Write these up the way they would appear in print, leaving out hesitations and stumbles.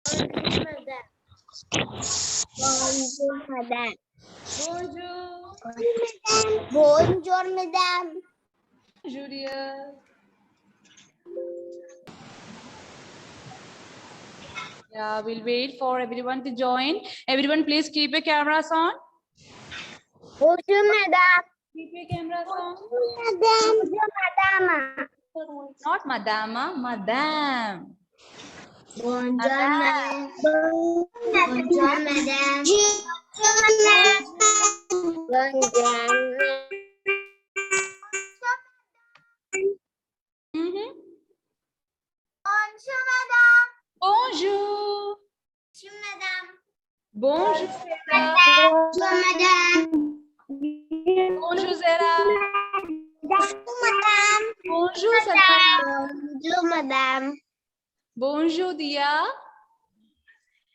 Bonjour, madame. Bonjour. Bonjour, madame. Bonjour, dear. Yeah, we'll wait for everyone to join. Everyone, please keep your cameras on. Bonjour, madame. Keep your cameras on. Madame. Bonjour, madame. Not madama, madame. Bonjour, Madame. madame. Bonjour, madame. Bonjour. Mhm. Bonjour, madame. Bonjour. Bonjour, madame. Bonjour, Zara. Bonjour, madame. Bonjour, Zara. Bonjour, madame. Bonjour, Sanaya. Bonjour, madame. Bonjour, Dia.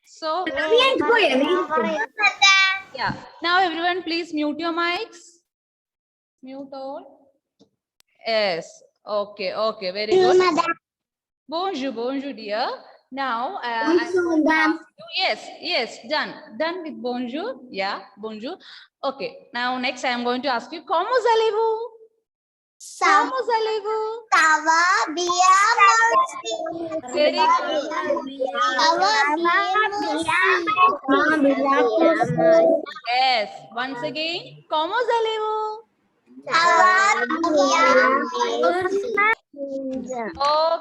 So, yeah. Now, everyone, please mute your mics. Mute all. Yes. Okay. Okay. Very good. Bonjour, bonjour, dear. Now, I'm going to ask you. Yes, yes, done. Done with bonjour. Yeah, bonjour. Okay. Now, next, I'm going to ask you, comment allez-vous? Comment allez-vous? Very good. Yes. Once again, comment allez-vous?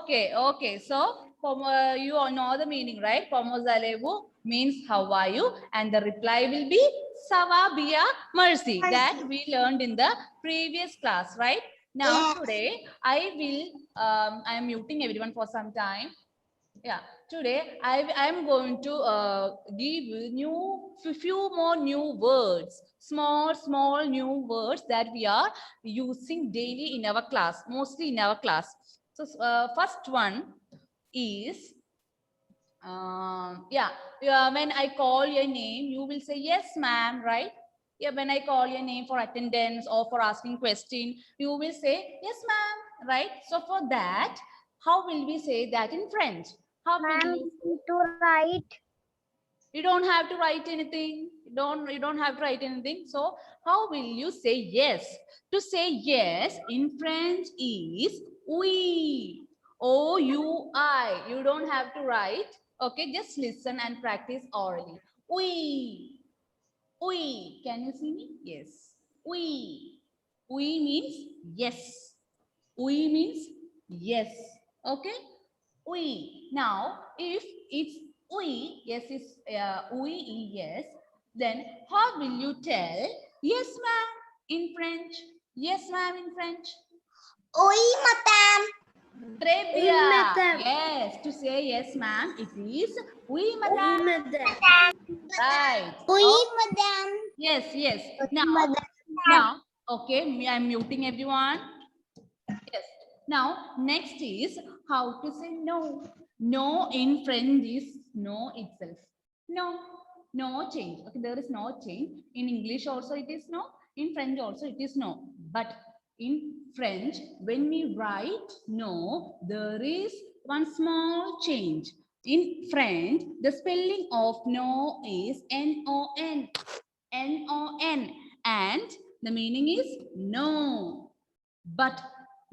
Okay, okay. So, you all know the meaning, right? Comment allez-vous means how are you? And the reply will be ça va bien, merci. That we learned in the previous class, right? Now, today, I am muting everyone for some time. Yeah, today I am going to give you few more new words, small new words that we are using daily in our class, mostly in our class. So first one is when I call your name, you will say yes, ma'am, right? Yeah, when I call your name for attendance or for asking question, you will say yes, ma'am, right? So for that, how will we say that in French? How will you? To write. You don't have to write anything. You don't have to write anything. So how will you say yes? To say yes in French is oui. O-U-I. You don't have to write. Okay, just listen and practice orally. Oui. Oui. Can you see me? Yes. Oui. Oui means yes. Oui means yes. Okay. Oui. Now, if it's oui, yes is oui, yes, then how will you tell yes, ma'am in French? Yes, ma'am in French. Oui, madame. Très Oui, bien. madame. Yes, to say yes, ma'am, it is oui, madame. Right. Oui, Oh, madame. yes, yes. Madame. Now, okay, I'm muting everyone. Yes. Now, next is how to say no. No in French is no itself. No, no change. Okay, there is no change. In English also it is no. In French also it is no. But in French, when we write no, there is one small change. In French, the spelling of no is N-O-N. N-O-N. And the meaning is no. But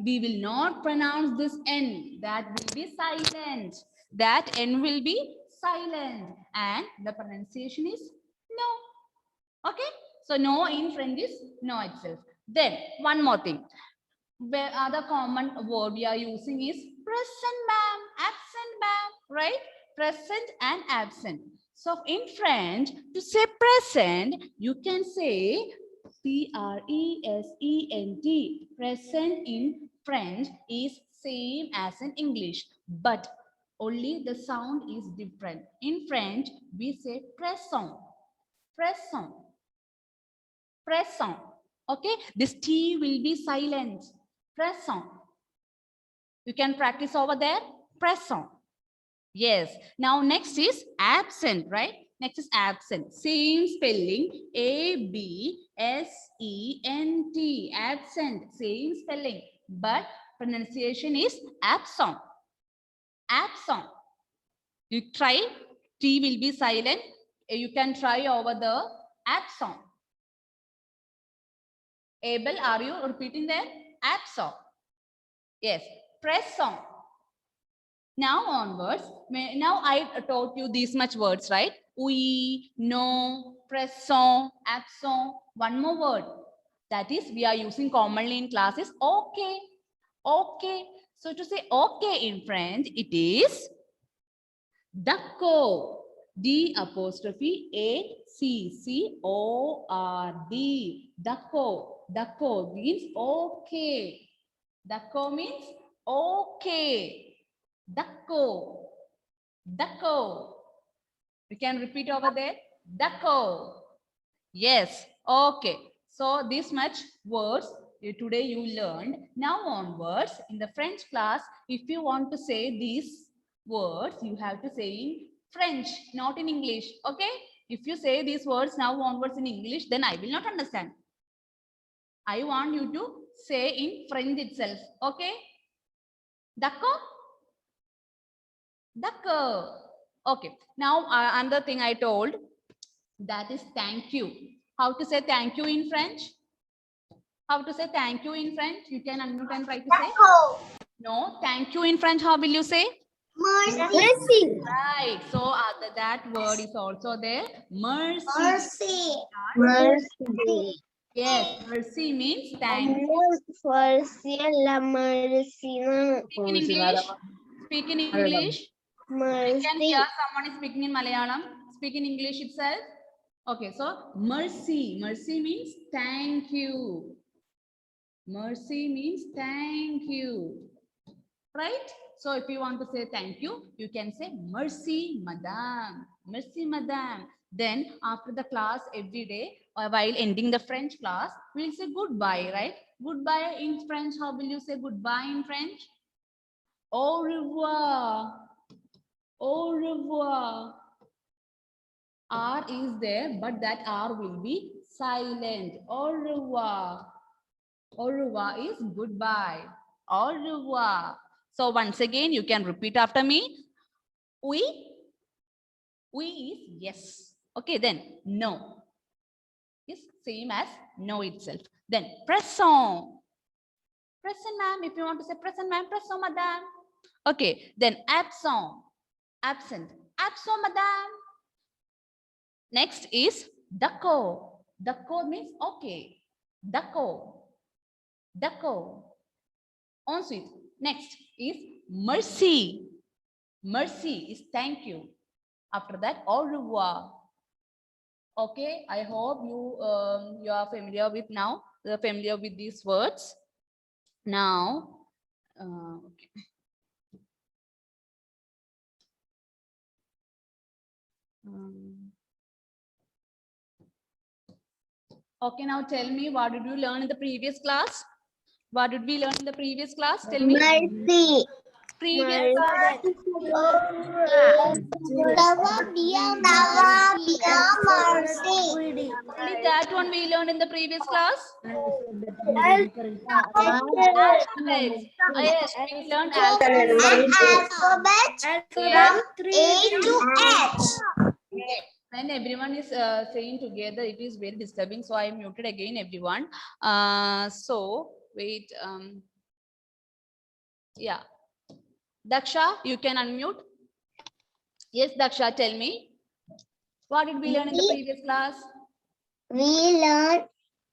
we will not pronounce this N. That will be silent. That N will be silent. And the pronunciation is no. Okay. So no in French is no itself. Then one more thing. The other common word we are using is present, ma'am, absent, ma'am, right? Present and absent. So in French, to say present, you can say P-R-E-S-E-N-T. Present in French is same as in English, but only the sound is different. In French, we say présent, présent, présent. Okay, this T will be silent. Présent. You can practice over there. Présent. Yes. Now next is absent, right? Next is absent. Same spelling. A-B-S-E-N-T. Absent. Same spelling. But pronunciation is absent. Absent. You try. T will be silent. You can try over the absent. Abel, are you repeating there? Absent. Yes. Pressant. Now onwards, now I taught you these much words, right? Oui, no, pressant, absent. One more word. That is, we are using commonly in classes. Okay. Okay. So to say okay in French, it is d'accord. D apostrophe A C C O R D. D'accord. D'accord means okay. D'accord means okay. D'accord. D'accord. We can repeat over there. D'accord. Yes. Okay. So this much words today you learned. Now onwards in the French class, if you want to say these words, you have to say in French, not in English. Okay. If you say these words now onwards in English, then I will not understand. I want you to say in French itself. Okay. D'accord? D'accord. Okay. Now another thing I told, that is thank you. How to say thank you in French? How to say thank you in French? You can unmute and try to say. No, thank you in French. How will you say? Mercy. Right. So that word is also there. Mercy. Mercy. Mercy. Yes. Mercy means thank you. Mercy. La mercy. Speak in English. Speak in English. I can Mercy. hear someone is speaking in Malayalam. Speak in English itself. Okay, so mercy. Mercy means thank you. Mercy means thank you. Right? So if you want to say thank you, you can say merci, madame. Merci, madame. Then after the class every day, or while ending the French class, we'll say goodbye, right? Goodbye in French. How will you say goodbye in French? Au revoir. Au revoir. R is there, but that R will be silent. Au revoir. Au revoir is goodbye. Au revoir. So once again, you can repeat after me. Oui. Oui is yes. Okay, then no is same as no itself. Then present. Present, ma'am. If you want to say present, ma'am, present, madame. Okay, then absent. Absent. Absent, madame. Next is d'accord. D'accord means okay. D'accord. D'accord. Ensuite, next is mercy. Mercy is thank you. After that, au revoir. Okay, I hope you are familiar with now. Familiar with these words. Now, okay. Okay, now tell me, what did you learn in the previous class? What did we learn in the previous class? Tell me. Mercy. Previous class. Mercy. Only that one we learned in the previous class. Alphabets. Yes, we learned alphabets. Alphabet from A to H. Okay. When everyone is saying together, it is very disturbing. So I muted again, everyone. So wait. Yeah. Daksha, you can unmute. Yes, Daksha, tell me. What did we learn in the previous class? We learned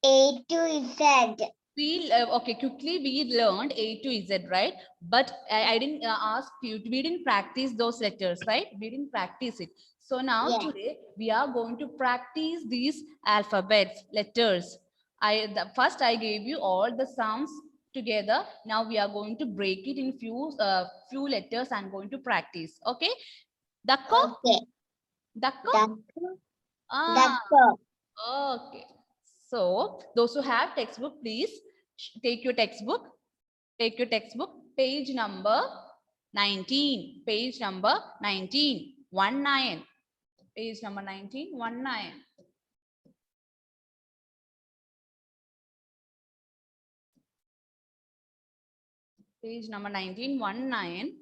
A to Z. Okay, quickly we learned A to Z, right? But I didn't ask you, we didn't practice those letters, right? We didn't practice it. So now today we are going to practice these alphabets, letters. First I gave you all the sounds together. Now we are going to break it in few letters and going to practice. Okay? D'accord? Okay. D'accord? That's Okay. So those who have textbook, please take your textbook. Take your textbook. Page number 19. Page number 19. 19. Page number 19. 19. Page number 19. 19.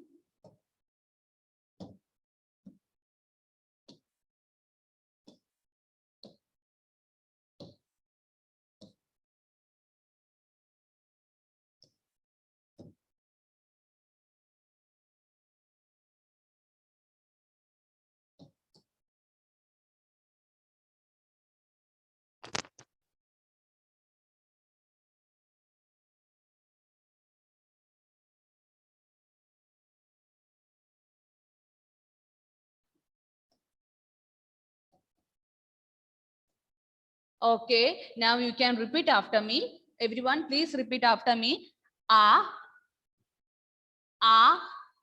Okay, now you can repeat after me. Everyone, please repeat after me. A.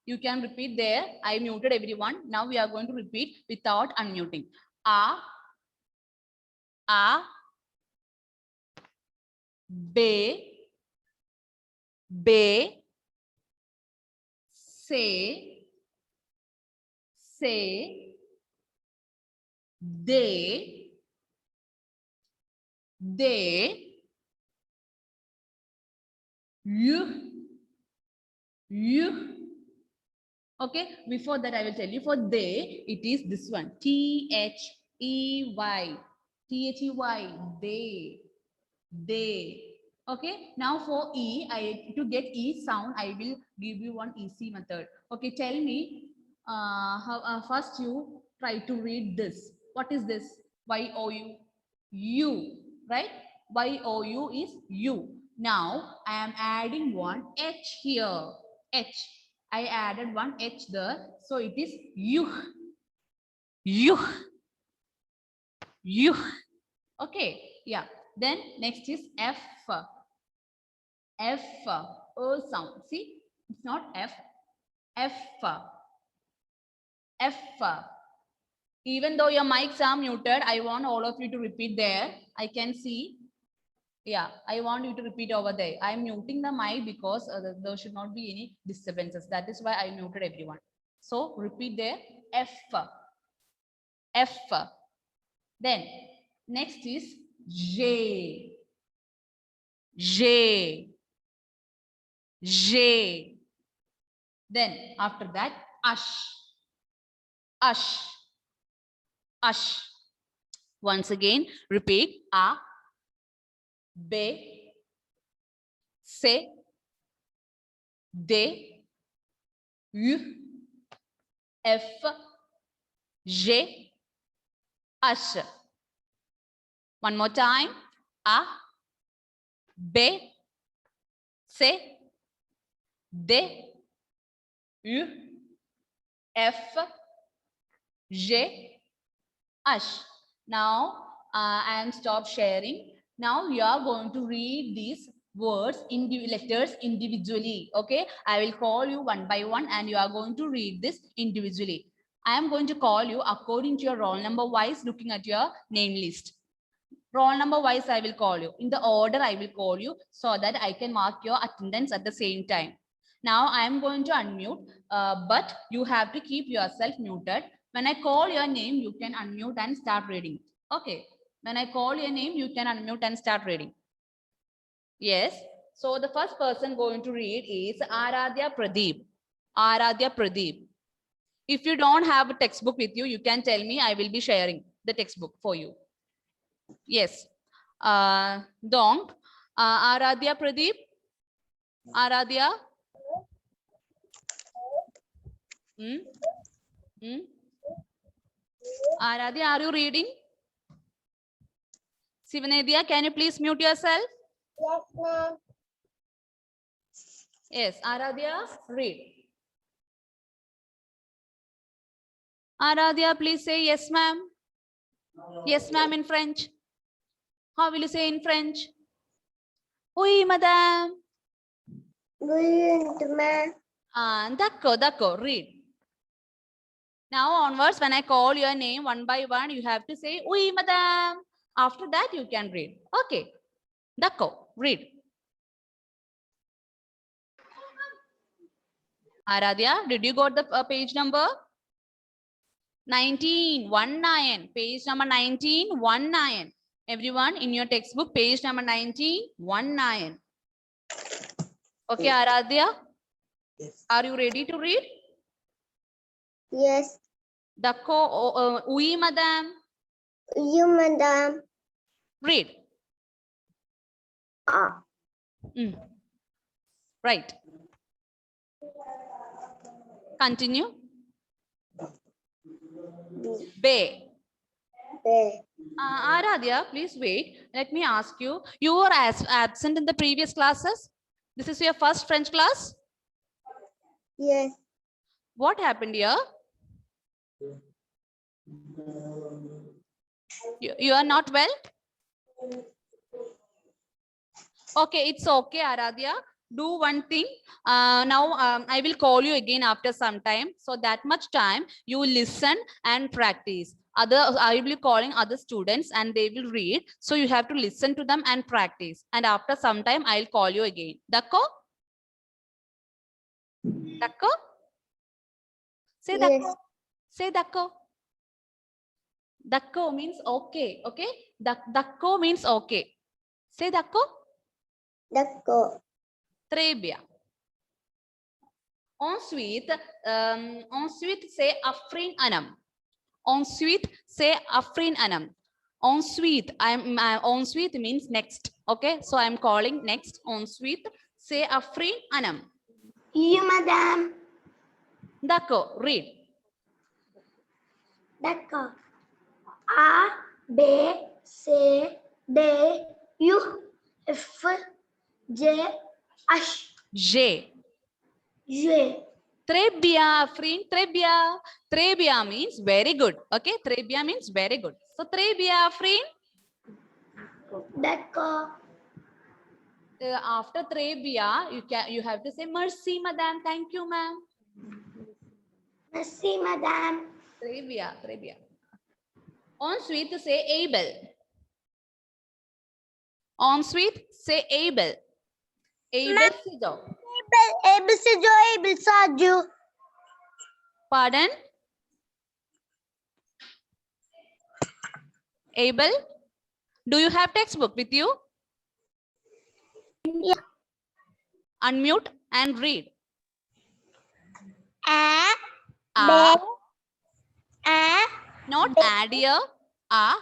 You can repeat there. I muted everyone. Now we are going to repeat without unmuting. A. Be. Say. They. You. Okay, before that I will tell you for they, it is this one. They. They. They. Okay, now for to get E sound, I will give you one easy method. Okay, tell me, first you try to read this. What is this? Y-O-U. You, right? Y-O-U is you. Now I am adding one H here. H. I added one H there. So it is you. Okay, yeah. Then next is F. Sound. See, it's not F. Even though your mics are muted, I want all of you to repeat there. I can see. Yeah, I want you to repeat over there. I'm muting the mic because there should not be any disturbances. That is why I muted everyone. So repeat there. F. Then next is J. Then after that, Ush. Once again, repeat. A, B, C, D, U, F, G, Ush. One more time. A, B, C, D, U, F, G, Ush. Now I am stop sharing. Now you are going to read these words in letters individually. Okay, I will call you one by one and you are going to read this individually. I am going to call you according to your roll number wise, looking at your name list. Roll number wise I will call you. In the order I will call you so that I can mark your attendance at the same time. Now I am going to unmute, but you have to keep yourself muted. When I call your name, you can unmute and start reading. Okay. When I call your name, you can unmute and start reading. Yes. So the first person going to read is Aradhya Pradeep. Aradhya Pradeep. If you don't have a textbook with you, you can tell me. I will be sharing the textbook for you. Yes. Donc, Aradhya Pradeep. Aradhya. Aradhya, are you reading? Sivanedya, can you please mute yourself? Yes, ma'am. Yes, Aradhya, read. Aradhya, please say yes, ma'am. Yes, ma'am in French. How will you say in French? Oui, madame. Brilliant, ma'am. D'accord, read. Now onwards, when I call your name one by one, you have to say, oui, madame. After that, you can read. Okay. D'accord, read. Aradhya, did you got the page number? 19, 19. Page number 19, 19. Everyone in your textbook, page number 19, 19. Okay, Aradhya? Yes. Are you ready to read? Yes. D'accord, oui, madame. You, madam. Read. Right. Continue. Bay. Aradhya, please wait. Let me ask you. You were absent in the previous classes. This is your first French class. Yes. What happened here? You are not well? Okay, it's okay, Aradhya. Do one thing. Now I will call you again after some time. So that much time you will listen and practice. I will be calling other students and they will read. So you have to listen to them and practice. And after some time, I'll call you again. Dako? Dako? Say Yes. Dako. Say Dako. Dako means okay. Okay? Dako means okay. Say Dako. Dako. Trebia. Ensuite, say Afrin Anam. Ensuite, say Afrin Anam. Ensuite, ensuite means next. Okay, so I'm calling next. Ensuite, say Afrin Anam. You, madam. Dako, read. Dako. A, B, C, D, U, F, J, H, J. J. Trebia, Afrin, Trebia. Trebia means very good. Okay, Trebia means very good. So Trebia, Afrin. Dako. After Trebia, you have to say Mercy, madam. Thank you, ma'am. Merci, madam. Trebia, Trebia. Ensuite, say able. Ensuite, say able. Able se jo. Able se jo, able saju. Pardon? Able? Do you have textbook with you? Yeah. Unmute and read. A, A. Not B. a dear. A.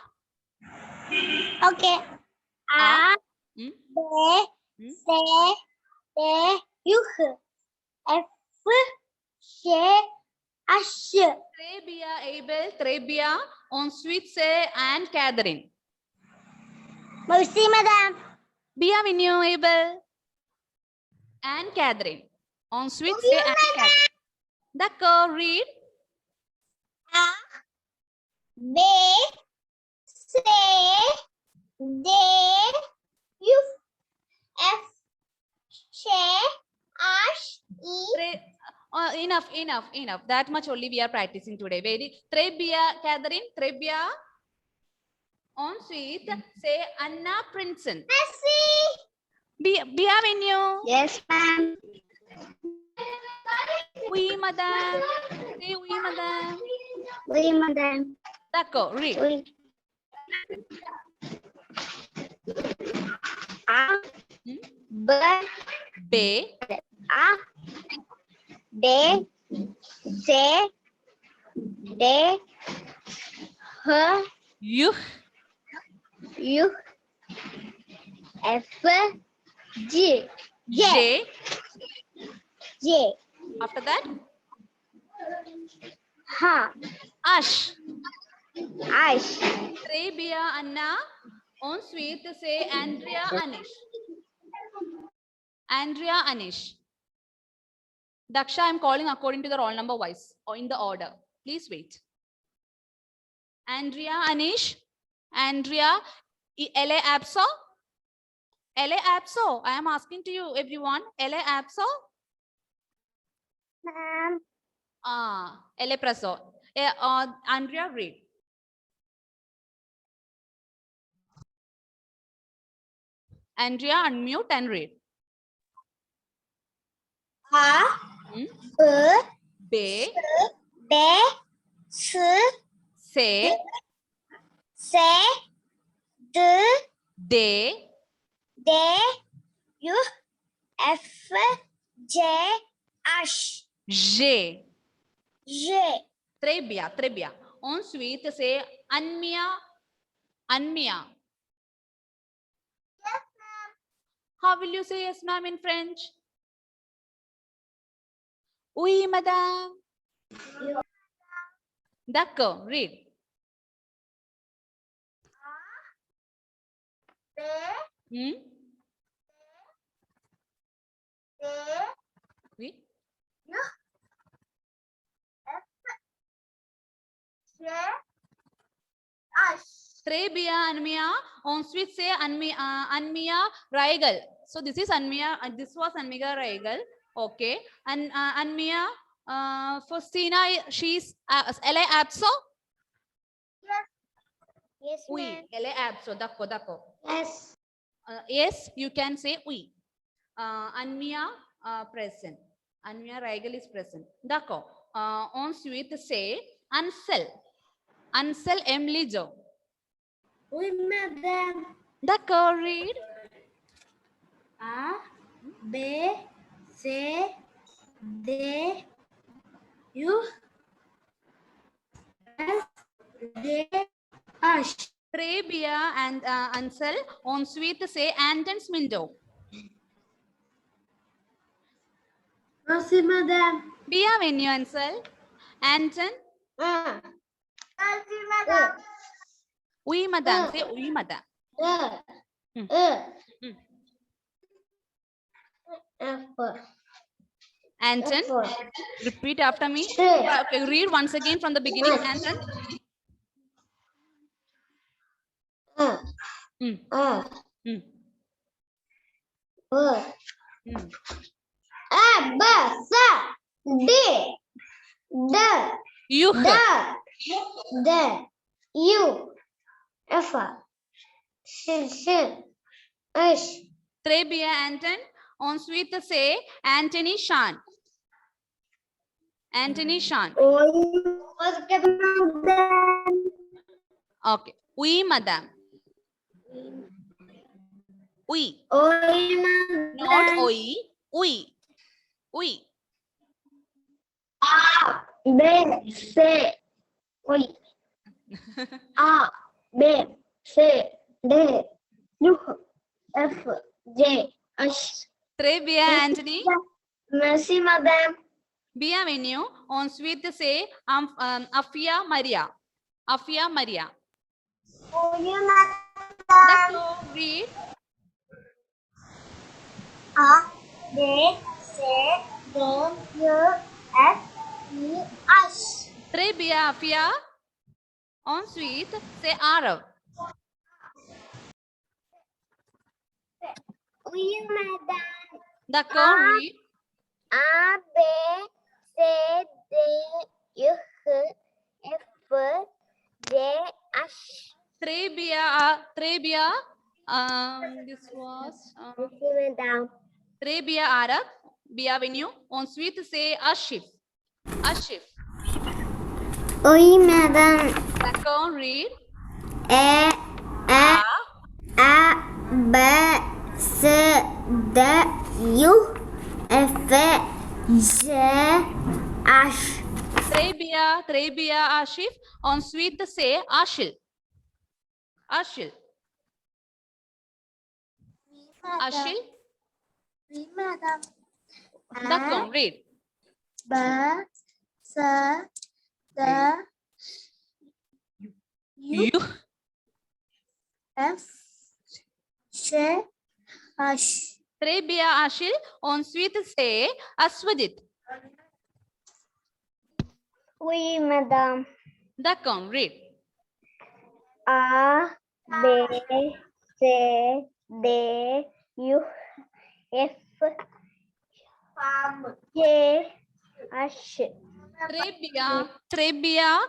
Okay. A, Hmm? B, Hmm? C, D, U, F, J, H. Trebia, able, Trebia. Ensuite, say and Catherine. Merci, madam. Bienvenue, able. And Catherine. Ensuite, say and Catherine. D'accord, read. A, B, C, D, U, F, J, H, E. Enough. That much only we are practicing today. Very. Trebia, Catherine. Trebia. Ensuite, say Anna Princeton. Merci. Bienvenue. Yes, ma'am. Oui, madame. Say oui, madame. Oui, madam. D'accord, read. Oui. A, Hmm? B, B. A, B, C, D, H, U. U, F, G, J. J, After that, H, Ash. H, Trebia, Anna. Ensuite, say Andrea, Anish. Andrea, Anish. Daksha, I'm calling according to the roll number wise or in the order. Please wait. Andrea, Anish. Andrea, LA Abso. LA Abso. I am asking to you, everyone. LA Abso. ma'am. LA Preso. Andrea, read. Andrea, unmute and read. A, Hmm? B, B. B, C, Say. C, D, They. D, U, F, J, H, J. J. Trebia. Ensuite, say Anmia. Anmia. How will you say yes, ma'am, in French? Oui, madame. D'accord, read. B, Hmm? D, Oui. U, F, J, H. Trebia, Anmia. Ensuite, say Anmia Raigal. So this is Anmia. This was Anmia Raigal. Okay. And Anmia, for Sina, she's LA Abso. Yes, Oui. ma'am. LA Abso. Dako, dako. Yes. Yes, you can say oui. Anmia present. Anmia Raigal is present. Dako. Ensuite, say Ansel. Ansel Emily Jo. Oui, madame. Dako, read. A, B, C, D, U, F, G, H. Trebia and Ansel. Ensuite, say Anton's window. Merci, madame. Bienvenue, Ansel. Anton. Merci, madame. Oui, madame. Say oui, madame. Anton, repeat after me. Okay, read once again from the beginning, Anton. Mm, mm, mm. A, B, C, D, You. D, U, F, H. Trebia, Anton. Ensuite, say Anthony Shan. Anthony Shan. Okay. Oui, madame. Oui. Not oi. Oui. Oui. A, B, C, oui. A, B, C, D, U, F, G, H. Trebia, Anthony. Merci, madame. Bienvenue. Ensuite, say Afia Maria. Afia Maria. Oui, madame. D'accord. Read. A, B, C, D, U, F, E, H. Très bien, Afia. Ensuite, c'est Arav. Oui, madame. D'accord, read. A, B, C, D, U, F, G, H. Très bien. Très bien. This was Merci, madame. Très bien, Arav. Bienvenue. Ensuite, c'est Ashif. Ashif. Oui, madame. D'accord, read. A, B, C, D, U, F, G, H. Très bien, Ashif. Ensuite, c'est Ashil. Ashil. Ashil. Oui, madame. D'accord, read. B, C, D, U, You. F, G, H. Très bien, Ashil. Ensuite, c'est Aswadit. Oui, madame. D'accord, read. A, B, C, D, U, F, G, H. Très bien. Très bien.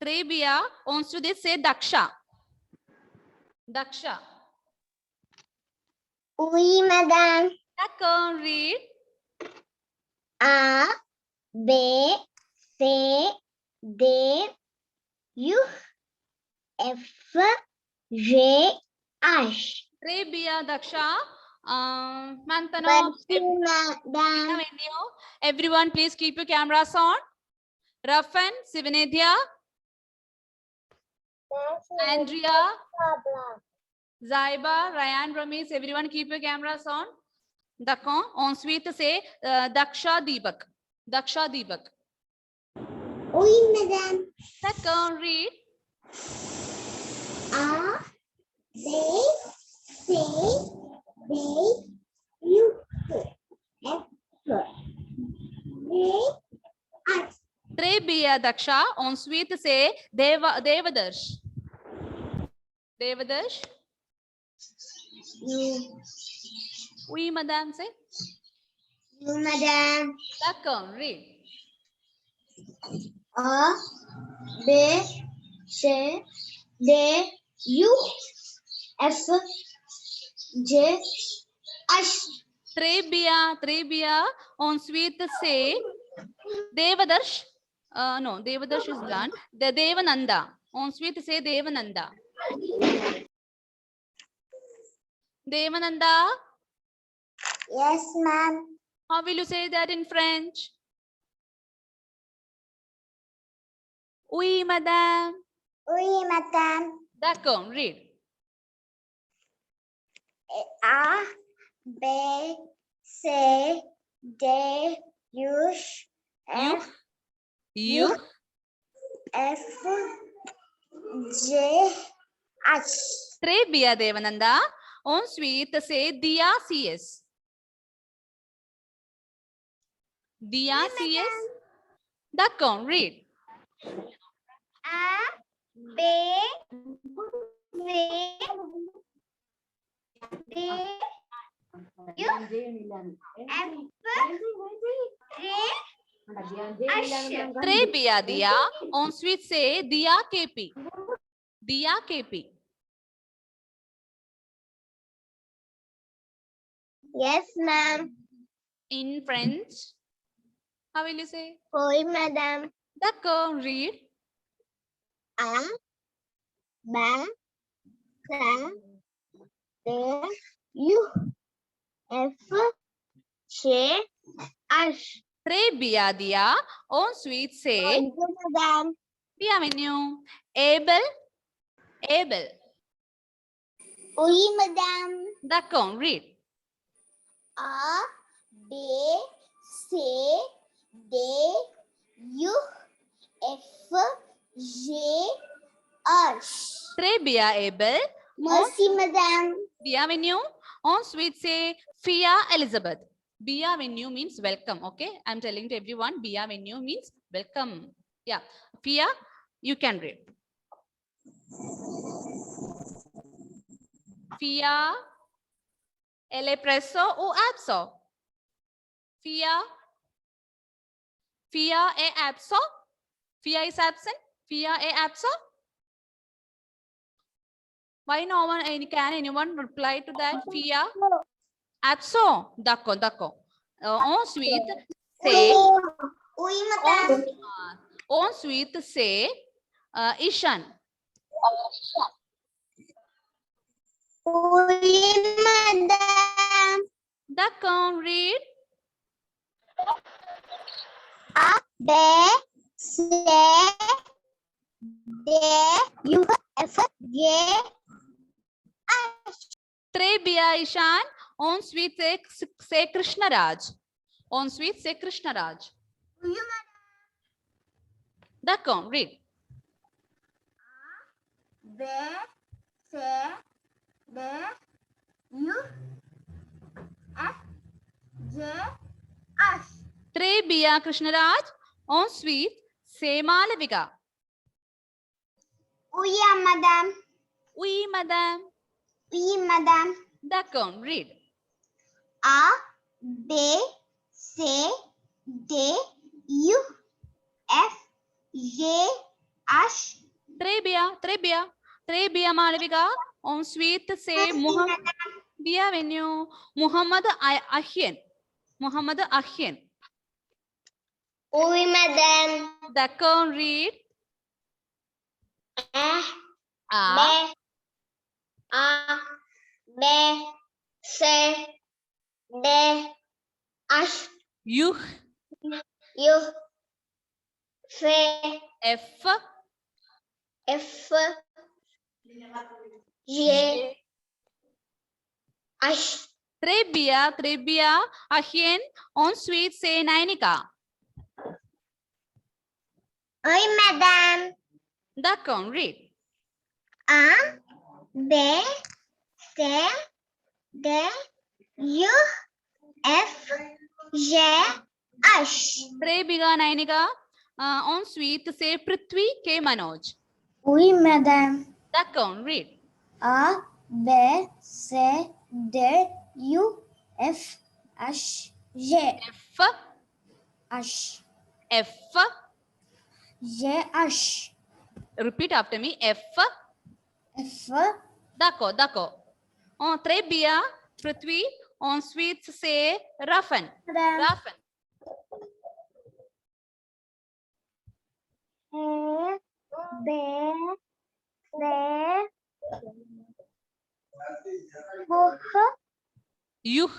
Très bien. Ensuite, c'est Daksha. Daksha. Oui, madame. D'accord, read. A, B, C, D, U, F, G, H. Très bien, Daksha. Mantano. Merci, madame. Everyone, please keep your cameras on. Rafan, Sivanedhya, Andrea, Zaiba, Ryan, Ramesh, everyone keep your cameras on. D'accord. Ensuite, c'est Daksha Deepak. Daksha Deepak. Oui, madame. D'accord, read. A, B, C, D, U, F, G, H. Très Trebiya Daksha. On sweet say Devadarsh. Devadarsh. You. Oui, madam, say. You, madam. D'accord, read. A, B, C, D, U, F, J, H. Trebiya. On sweet say Devadarsh. No, Devadarsh is done. The Devananda. On sweet say Devananda. Devananda. Yes, ma'am. How will you say that in French? Oui, madame. Oui, madame. D'accord, read. A, B, C, D, U, F, You. F, J, H. Trebiya Devananda. On sweet say Diya CS. Diya CS. D'accord, read. A, B, C, D, U, F, J, H. Trebiya Diya. On sweet say Diya KP. Diya KP. Yes, ma'am. In French, how will you say? Oui, madame. D'accord, read. A, B, C, D, U, F, J, H. Trebiya Diya. On sweet say Thank you, madam. Bienvenue. Able. Able. Oui, madame. D'accord, read. A, B, C, D, U, F, J, H. Trebiya Able. Merci, madame. Bienvenue. On sweet say Fia Elizabeth. Bienvenue means welcome. Okay, I'm telling to everyone. Bienvenue means welcome. Yeah, Fia, you can read. Fia, elle est presso ou abso? Fia, Fia est absent. Fia is absent. Fia est absent. Why no one? Can anyone reply to that? Fia, absent. D'accord, d'accord. Ensuite, c'est Oui, madame. ensuite c'est Ishan. Oui, madame. D'accord, read. A, B, C, D, U, F, J, H. Trebiya Ishan. On sweet say Krishna Raj. On sweet say Krishna Raj. Oui, madame. D'accord, read. B, C, D, U, F, J, H. Trebiya Krishna Raj. On sweet say Malavika. Oui, madame. Oui, madame. Oui, madame. D'accord, read. A, B, C, D, U, F, J, H. Trebiya Malavika. On sweet say Muhammad. Bienvenue. Muhammad Ahien. Muhammad Ahien. Oui, madame. D'accord, read. A, B, C, D, H, U, U, F, F, J, H. Trebiya Ahien. On sweet say Nainika. Oui, madame. D'accord, read. A, B, C, D, U, F, J, H. Trebiya Nainika. On sweet, say Prithvi K. Manoj. Oui, madame. D'accord, read. A, B, C, D, U, F, H, G, F, H, F. G, H, Repeat after me. F. F, D'accord, d'accord. Très bien, Prithvi. On sweet, say Rafan. madame. Rafan. A, B, C, Yuh.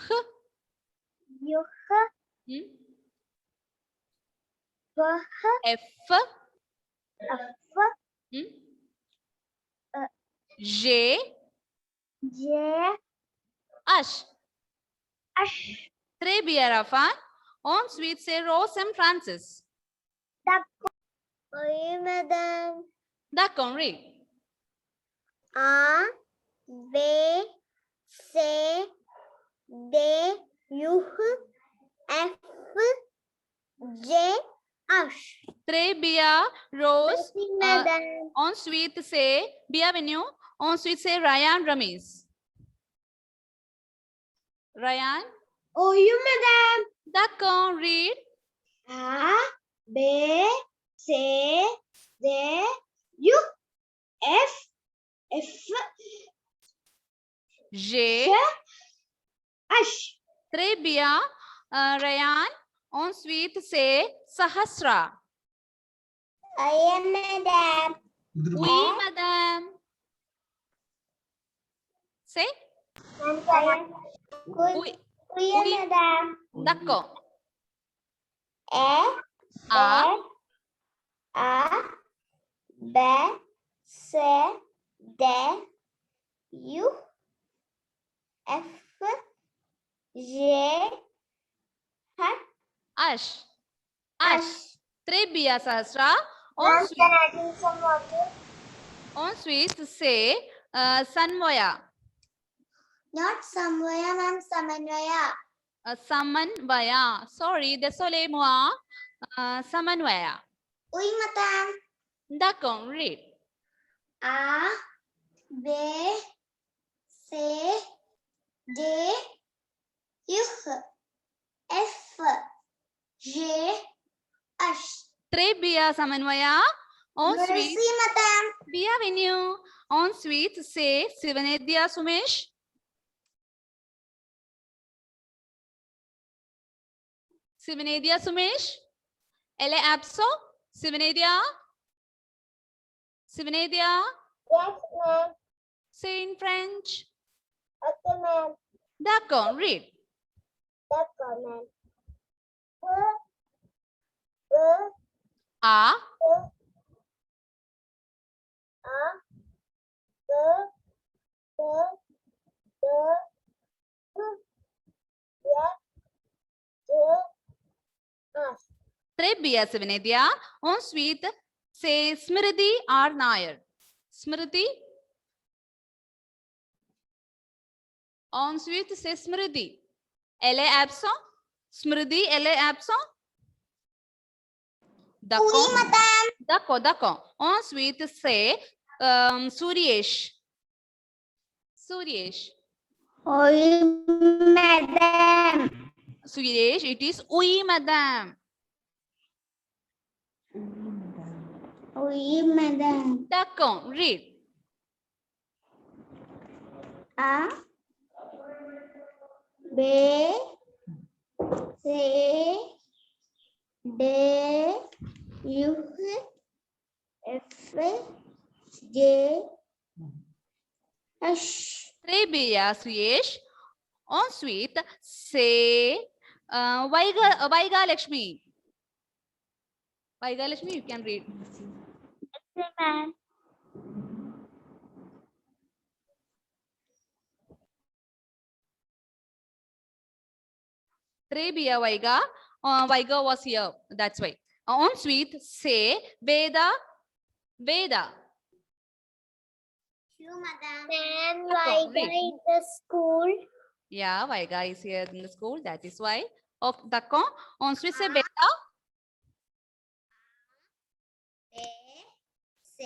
U, Hmm? B, F. F, Hmm? Uh. J. J, Ash. H, Très bien, Rafan. On sweet, say Rose and Francis. Oui, madame. D'accord, read. A, B, C, D, U, F, J, H. Très bien, Rose. Oui, madame. On sweet, say bienvenue. On sweet, say Ryan Ramis. Ryan. Oui, madame. D'accord, read. A, B, C, D, U, F, J. H. Très bien, Ryan. On sweet, say Sahasra. Oui, madame. Oui, madame. Say. Oui. Oui, Oui. madame. D'accord. A, B, C, D, U, F, G, H, Ash. H. Très bien, Sahasra. Ma'am, can I drink some water? On sweet, say Sanmoya. Not Samvaya, ma'am, Samanvaya. Samanvaya. Sorry, désolé moi. Samanvaya. Oui, madame. D'accord, read. A, B, C, D, U, F, G, H. Très bien, Samanvaya. On Merci, sweet, madame. bienvenue. On sweet, say Sivanedya Sumesh. Sivanedya Sumesh. Elle est absent. Sivanedya. Sivanedya. Yes, ma'am. Say in French. Okay, ma'am. D'accord, read. That's all, ma'am. A. Très bien, Sivanedya. On sweet, say Smriti R. Nair. Smriti. On sweet, say Smriti. Elle est absent. Smriti, elle est absent. D'accord. Oui, madame. D'accord, d'accord. On sweet, say Suryesh. Suryesh. Oui, madame. Suryesh, it is oui, madame. Oui, madame. D'accord, read. A, B, C, D, U, F, G, H. Très bien, Suryesh. On sweet, say Vaiga Lakshmi. Vaiga Lakshmi, you can read. Okay, ma'am. Très bien, Vaiga. Vaiga was here. That's why. On sweet, say Veda. Veda. You, madam. Ma'am, D'accord, Vaiga read. in the school. Yeah, Vaiga is here in the school. That is why. Okay, d'accord. On sweet, say Veda.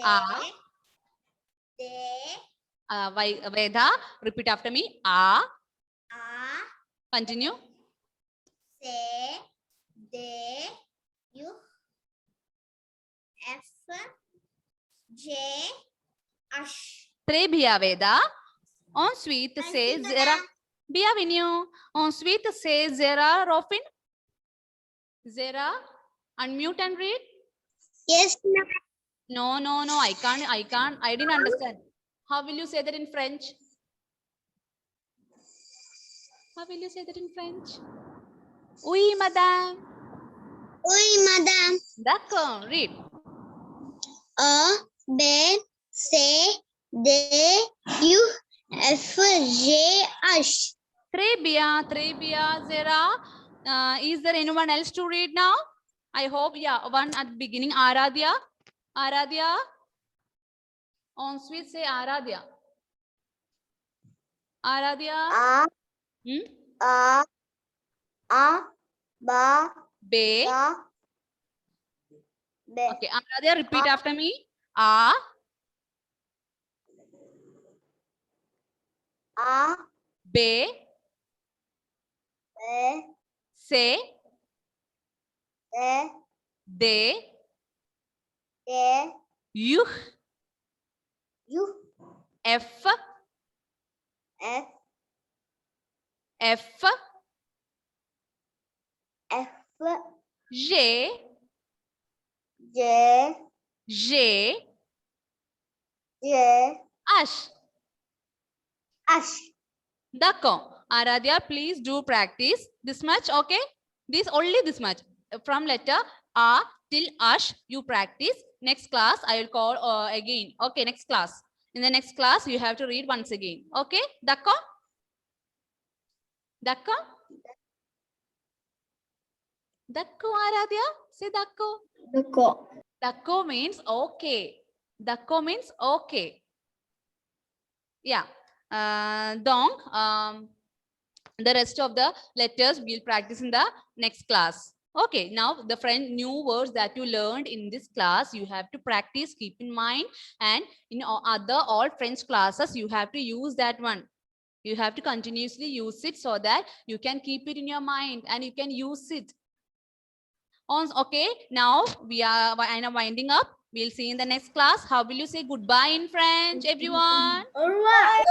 A. they, Veda, repeat after me. A. are, Continue. say, they, you, F, J, Ash. Trebia Veda. Ensuite, say Zera. Bienvenue. Ensuite, say Zera Rofin. Zera, unmute and read. Yes, ma'am. No, I can't. I didn't understand. How will you say that in French? How will you say that in French? Oui, madame. Oui, madame. D'accord, read. A, B, C, D, U, F, J, H. Trebia, Zera. Is there anyone else to read now? I hope, yeah, one at the beginning. Aradhya. Ensuite, say Aradhya. A, Hmm? A, Ba, Be. Da, Be. Okay, Aradhya, repeat after me. A. A, Be. B, Se. D, De. D, Yuh. U, F. F, F. F, J. J, J. J, Ash. Ash. D'accord. Aradhya, please do practice this much, okay? Only this much. From letter A till Ash, you practice. Next class, I will call again. Okay, next class. In the next class, you have to read once again. Okay? D'accord? D'accord? D'accord, Aradhya? Say d'accord. D'accord. D'accord means okay. D'accord means okay. Yeah. Donc, the rest of the letters we'll practice in the next class. Okay, now the new words that you learned in this class, you have to practice, keep in mind, and in all French classes, you have to use that one. You have to continuously use it so that you can keep it in your mind and you can use it. Okay, now we are winding up. We'll see in the next class. How will you say goodbye in French, everyone? Au revoir.